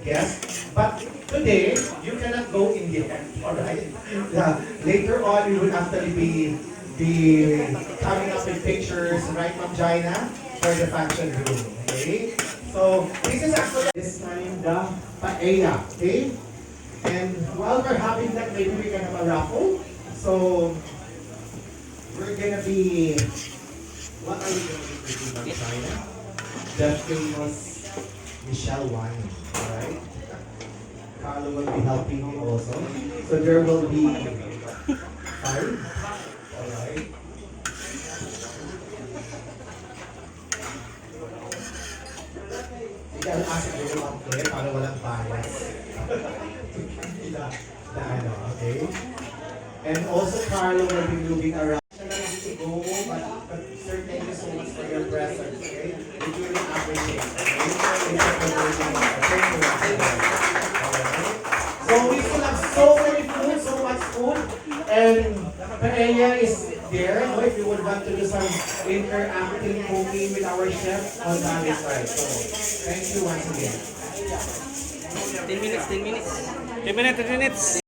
Guest, but today you cannot go in yet. Alright? Later on we will actually be coming up with pictures, right, Ma'am Jaina, for the function room. Okay? So this is actually this time the paella. Okay? And while we're having that, maybe we can have a raffle. So we're gonna be, what are we gonna be drinking, Ma'am Jaina? The famous Michelle wine. Alright? Carlo will be helping me also. So there will be 5. Alright? Ikaw ask ko yung mga para walang bias. the ano, okay? And also Carlo will be moving around. Siya lang to go, but sir, thank you so much for your presence, okay? We really appreciate it, okay? So we still have so many food, so much food, and paella is there. If you would want to do some interactive cooking with our chef on that side. So thank you once again. 10 minutes. 10 minutes. 10 minutes.